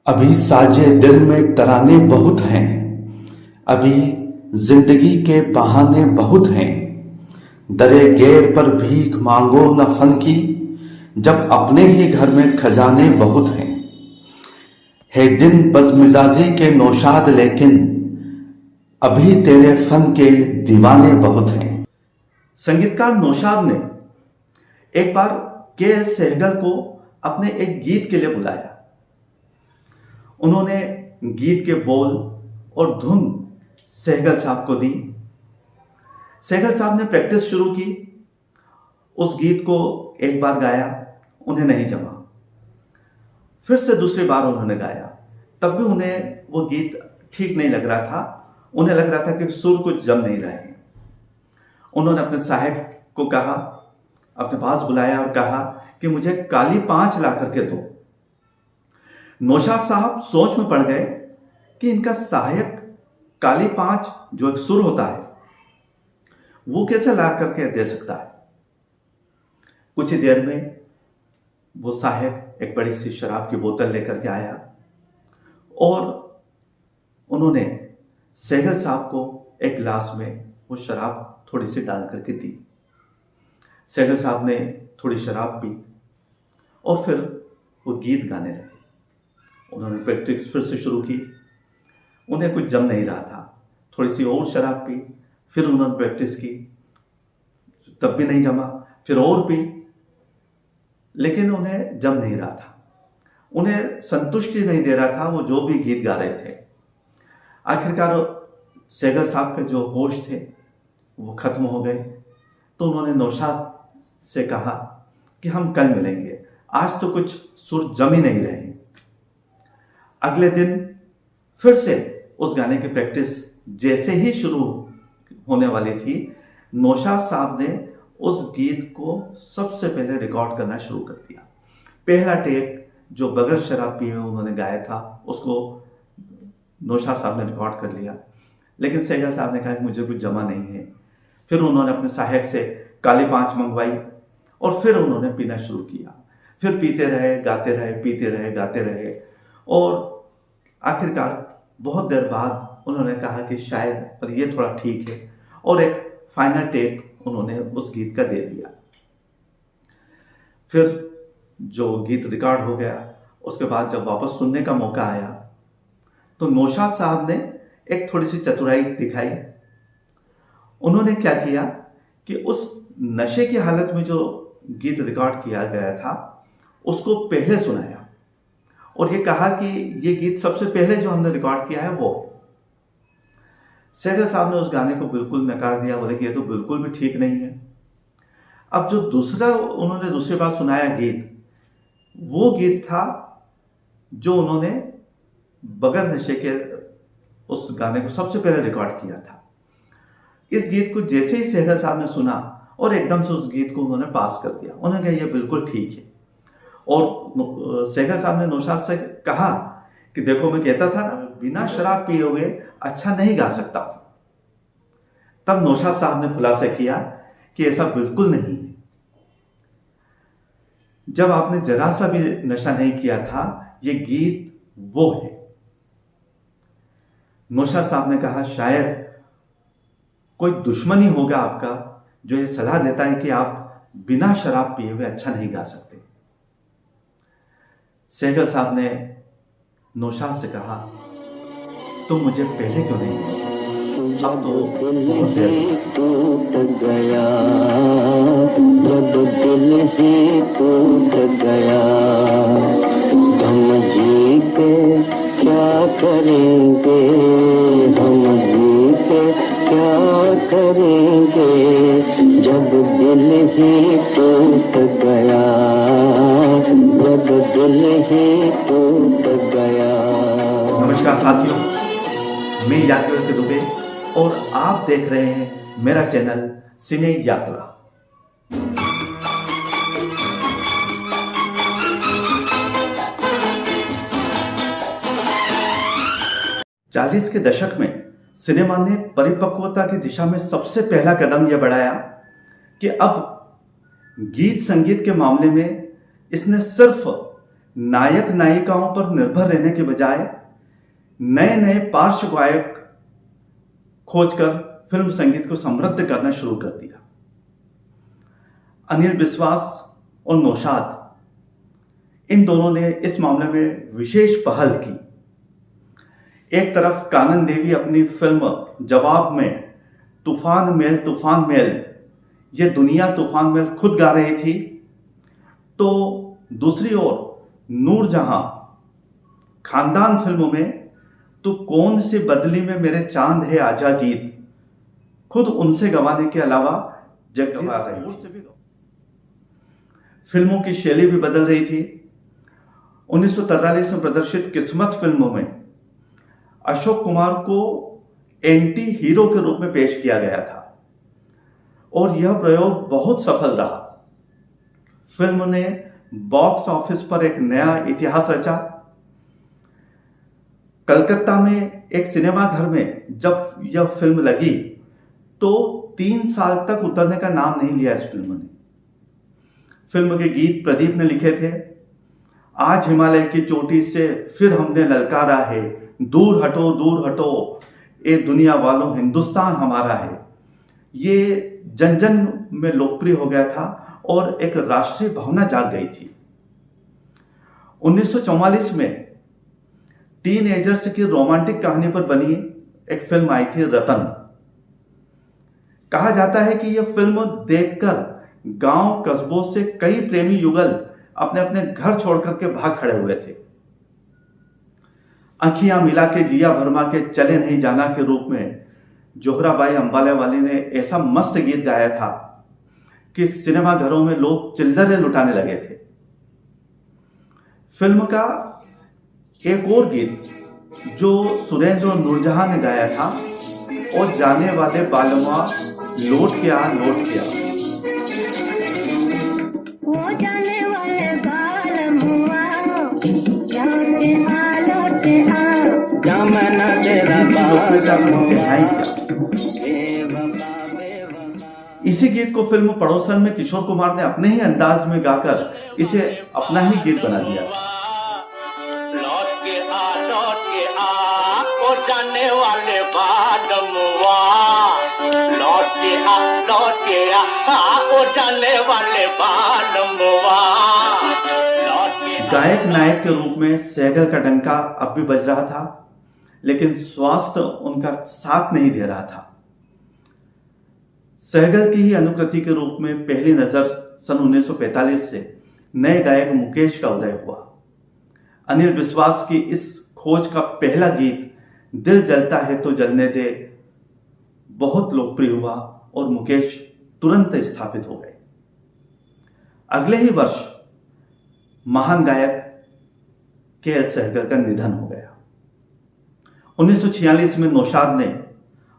अभी साजे दिल में तराने बहुत हैं, अभी जिंदगी के बहाने बहुत हैं। दरे गैर पर भीख मांगो न फन की, जब अपने ही घर में खजाने बहुत हैं। है दिन बदमिजाजी के नौशाद लेकिन अभी तेरे फन के दीवाने बहुत हैं। संगीतकार नौशाद ने एक बार के.एस. सहगल को अपने एक गीत के लिए बुलाया। उन्होंने गीत के बोल और धुन सहगल साहब को दी। सहगल साहब ने प्रैक्टिस शुरू की। उस गीत को एक बार गाया, उन्हें नहीं जमा। फिर से दूसरी बार उन्होंने गाया, तब भी उन्हें वो गीत ठीक नहीं लग रहा था। उन्हें लग रहा था कि सुर कुछ जम नहीं रहे हैं। उन्होंने अपने सहायक को कहा, अपने पास बुलाया और कहा कि मुझे काली 5 ला करके दो। नौशाद साहब सोच में पड़ गए कि इनका सहायक काली 5 जो एक सुर होता है वो कैसे ला करके दे सकता है। कुछ ही देर में वो सहायक एक बड़ी सी शराब की बोतल लेकर के आया और उन्होंने सहगल साहब को एक गिलास में वो शराब थोड़ी सी डाल करके दी। सहगल साहब ने थोड़ी शराब पी और फिर वो गीत गाने लगे। उन्होंने प्रैक्टिस फिर से शुरू की। उन्हें कुछ जम नहीं रहा था। थोड़ी सी और शराब पी, फिर उन्होंने प्रैक्टिस की, तब भी नहीं जमा। फिर और पी, लेकिन उन्हें जम नहीं रहा था। उन्हें संतुष्टि नहीं दे रहा था वो जो भी गीत गा रहे थे। आखिरकार सहगल साहब के जो होश थे वो खत्म हो गए। तो उन्होंने नौशाद से कहा कि हम कल मिलेंगे, आज तो कुछ सुर जम ही नहीं रहे। अगले दिन फिर से उस गाने की प्रैक्टिस जैसे ही शुरू होने वाली थी, नौशाद साहब ने उस गीत को सबसे पहले रिकॉर्ड करना शुरू कर दिया। पहला टेक जो बगैर शराब पिए उन्होंने गाया था उसको नौशाद साहब ने रिकॉर्ड कर लिया, लेकिन सहगल साहब ने कहा कि मुझे कुछ जमा नहीं है। फिर उन्होंने अपने सहायक से काली 5 मंगवाई और फिर उन्होंने पीना शुरू किया। फिर पीते रहे, गाते रहे, पीते रहे, गाते रहे और आखिरकार बहुत देर बाद उन्होंने कहा कि शायद पर ये थोड़ा ठीक है और एक फाइनल टेक उन्होंने उस गीत का दे दिया। फिर जो गीत रिकॉर्ड हो गया, उसके बाद जब वापस सुनने का मौका आया तो नौशाद साहब ने एक थोड़ी सी चतुराई दिखाई। उन्होंने क्या किया कि उस नशे की हालत में जो गीत रिकॉर्ड किया गया था उसको पहले सुनाया और ये कहा कि ये गीत सबसे पहले जो हमने रिकॉर्ड किया है वो। सहगल साहब ने उस गाने को बिल्कुल नकार दिया, बोले कि ये तो बिल्कुल भी ठीक नहीं है। अब जो उन्होंने दूसरी बार सुनाया गीत, वो गीत था जो उन्होंने बगैर नशे के उस गाने को सबसे पहले रिकॉर्ड किया था। इस गीत को जैसे ही सहगल साहब ने सुना और एकदम से उस गीत को उन्होंने पास कर दिया। उन्होंने कहा यह बिल्कुल ठीक है। और सहगल साहब ने नौशाद से कहा कि देखो मैं कहता था ना, बिना शराब पिए हुए अच्छा नहीं गा सकता। तब नौशाद साहब ने खुलासा किया कि ऐसा बिल्कुल नहीं है। जब आपने जरा सा भी नशा नहीं किया था, ये गीत वो है। नौशाद साहब ने कहा शायद कोई दुश्मन ही होगा आपका जो ये सलाह देता है कि आप बिना शराब पिए हुए अच्छा नहीं गा सकते। सहगल साहब ने नौशाद से कहा तुम मुझे पहले क्यों नहीं मिले? अब तो बहुत देर टूट गया, जब दिल ही टूट गया, हम जी के क्या करेंगे, हम जी के क्या करेंगे, जब दिल ही टूट गया, जब दिल ही टूट गया। नमस्कार साथियों, मैं यात्रा दुबे और आप देख रहे हैं मेरा चैनल सिने यात्रा। चालीस के दशक में सिनेमा ने परिपक्वता की दिशा में सबसे पहला कदम यह बढ़ाया कि अब गीत संगीत के मामले में इसने सिर्फ नायक नायिकाओं पर निर्भर रहने के बजाय नए नए पार्श्व गायक खोजकर फिल्म संगीत को समृद्ध करना शुरू कर दिया। अनिल विश्वास और नौशाद, इन दोनों ने इस मामले में विशेष पहल की। एक तरफ कानन देवी अपनी फिल्म जवाब में तूफान मेल ये दुनिया तूफान मेल खुद गा रही थी, तो दूसरी ओर नूरजहां खानदान फिल्मों में तू कौन सी बदली में मेरे चांद है आजा गीत खुद उनसे गवाने के अलावा जग गवा रही थी। फिल्मों की शैली भी बदल रही थी। 1943 में प्रदर्शित किस्मत फिल्मों में अशोक कुमार को एंटी हीरो के रूप में पेश किया गया था और यह प्रयोग बहुत सफल रहा। फिल्म ने बॉक्स ऑफिस पर एक नया इतिहास रचा। कलकत्ता में एक सिनेमा घर में जब यह फिल्म लगी तो 3 साल तक उतरने का नाम नहीं लिया इस फिल्म ने। फिल्म के गीत प्रदीप ने लिखे थे। आज हिमालय की चोटी से फिर हमने ललकारा है, दूर हटो ए दुनिया वालों हिंदुस्तान हमारा है। ये जन जन में लोकप्रिय हो गया था और एक राष्ट्रीय भावना जाग गई थी। 1944 में टीनएजर्स की रोमांटिक कहानी पर बनी एक फिल्म आई थी रतन। कहा जाता है कि यह फिल्म देखकर गांव कस्बों से कई प्रेमी युगल अपने अपने घर छोड़कर के भाग खड़े हुए थे। आंखियां मिला के जिया भरमा के चले नहीं जाना के रूप में जोहराबाई अंबाले वाली ने ऐसा मस्त गीत गाया था कि सिनेमा घरों में लोग चिल्लरे लुटाने लगे थे। फिल्म का एक और गीत जो सुरेंद्र और नूरजहां ने गाया था, और जाने वाले बालमा लौट के आ लौट के आ। वो जाने वाले बालमुआ लौट के आ जमाना तेरा इसी गीत को फिल्म पड़ोसन में किशोर कुमार ने अपने ही अंदाज में गाकर इसे अपना ही गीत बना दिया था। लौट के आ ओ जाने वाले बालमुआ लौट के आ ओ जाने वाले बालमुआ। गायक नायक के रूप में सहगल का डंका अब भी बज रहा था, लेकिन स्वास्थ्य उनका साथ नहीं दे रहा था। सहगल की ही अनुकृति के रूप में पहली नजर सन 1945 से नए गायक मुकेश का उदय हुआ। अनिल विश्वास की इस खोज का पहला गीत दिल जलता है तो जलने दे बहुत लोकप्रिय हुआ और मुकेश तुरंत स्थापित हो गए। अगले ही वर्ष महान गायक के.एल. सहगल का निधन हो गया। 1946 में नौशाद ने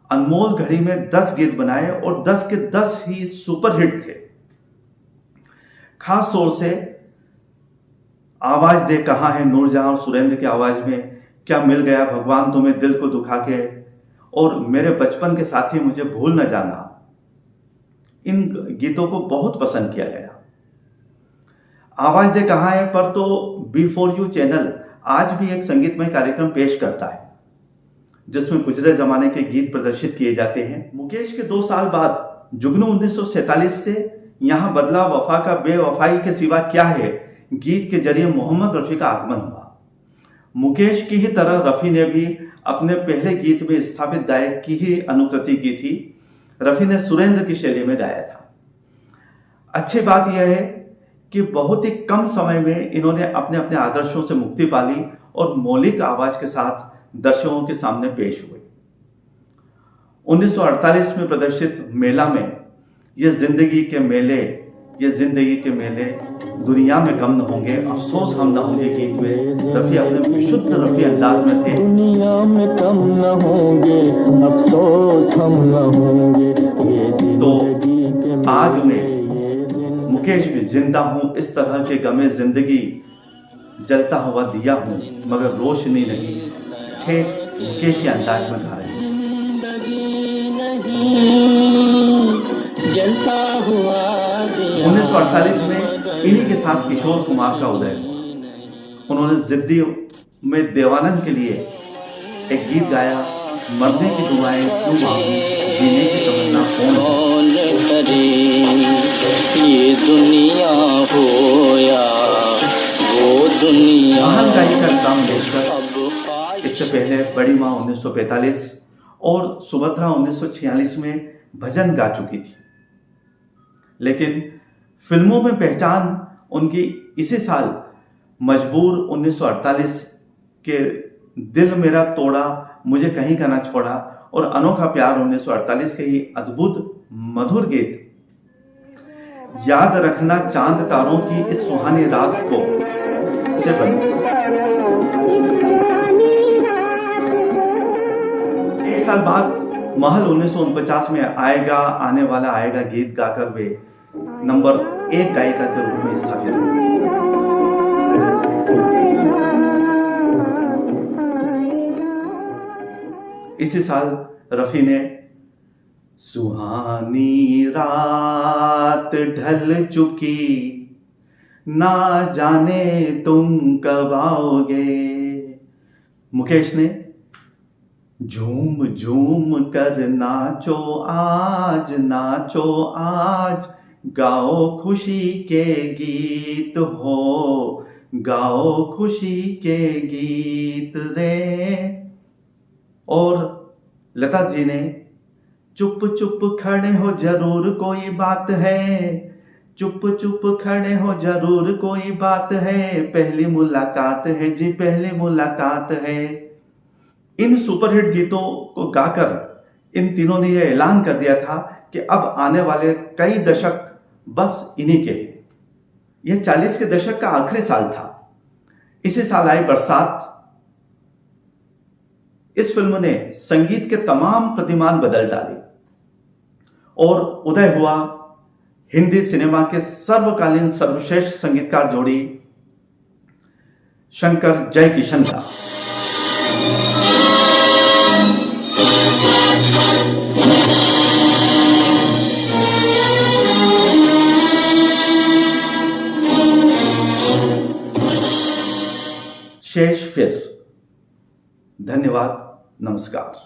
अनमोल घड़ी में 10 गीत बनाए और 10 के 10 ही सुपरहिट थे। खास तौर से आवाज दे कहां है नूरजहां और सुरेंद्र की आवाज में क्या मिल गया भगवान तुम्हें दिल को दुखा के और मेरे बचपन के साथी मुझे भूल न जाना, इन गीतों को बहुत पसंद किया गया। आवाज दे कहां है पर तो B4U चैनल आज भी एक संगीतमय कार्यक्रम पेश करता है जिसमें गुजरे जमाने के गीत प्रदर्शित किए जाते हैं। मुकेश के 2 साल बाद जुगनू 1947 से यहां बदला वफा का बेवफाई के सिवा क्या है गीत के जरिए मोहम्मद रफी का आगमन हुआ। मुकेश की ही तरह रफी ने भी अपने पहले गीत में स्थापित गायक की ही अनुकृति की थी। रफी ने सुरेंद्र की शैली में गाया था। अच्छी बात यह है कि बहुत ही कम समय में इन्होंने अपने अपने आदर्शों से मुक्ति पाली और मौलिक आवाज के साथ दर्शकों के सामने पेश हुए। 1948 में प्रदर्शित मेला में ये जिंदगी के मेले दुनिया में गम न होंगे अफसोस हम न होंगे गीत में रफी अपने विशुद्ध रफी अंदाज में थे। दुनिया में कम न होंगे अफसोस हम न होंगे। तो आग में मुकेश भी जिंदा हूं इस तरह के गमे जिंदगी जलता हुआ दिया हूं मगर रोशनी नहीं थे मुकेश अंदाज में गा रहे हैं। जलता हुआ 1948 में इन्हीं के साथ किशोर कुमार का उदय हुआ। उन्होंने जिद्दी में देवानंद के लिए एक गीत गाया, मरने की दुआएं क्यों मांगूं, जीने की तमन्ना कौन करे, ये दुनिया हो या वो दुनिया। महान गायिका लता मंगेशकर इससे पहले बड़ी माँ 1945 और सुभद्रा 1946 में भजन गा चुकी थी, लेकिन फिल्मों में पहचान उनकी इसी साल मजबूर 1948 के दिल मेरा तोड़ा, मुझे कहीं का ना छोड़ा और अनोखा प्यार 1948 के ही अद्भुत मधुर गीत याद रखना चांद तारों की इस सुहानी रात को से बने। एक साल बाद महल 1949 में आएगा आने वाला आएगा गीत गाकर वे नंबर 1 गायिका के रूप में स्थापित हुई। इसी साल रफी ने सुहानी रात ढल चुकी, ना जाने तुम कब आओगे, मुकेश ने झूम झूम कर नाचो आज, गाओ खुशी के गीत हो, गाओ खुशी के गीत रे। और लता जी ने चुप चुप खड़े हो जरूर कोई बात है, चुप चुप खड़े हो जरूर कोई बात है, पहली मुलाकात है जी पहली मुलाकात है। इन सुपरहिट गीतों को गाकर इन तीनों ने यह ऐलान कर दिया था कि अब आने वाले कई दशक बस इन्हीं के। यह 40 के दशक का आखिरी साल था। इसी साल आई बरसात। इस फिल्म ने संगीत के तमाम प्रतिमान बदल डाले और उदय हुआ हिंदी सिनेमा के सर्वकालीन सर्वश्रेष्ठ संगीतकार जोड़ी शंकर जयकिशन का। शेष फिर। धन्यवाद, नमस्कार।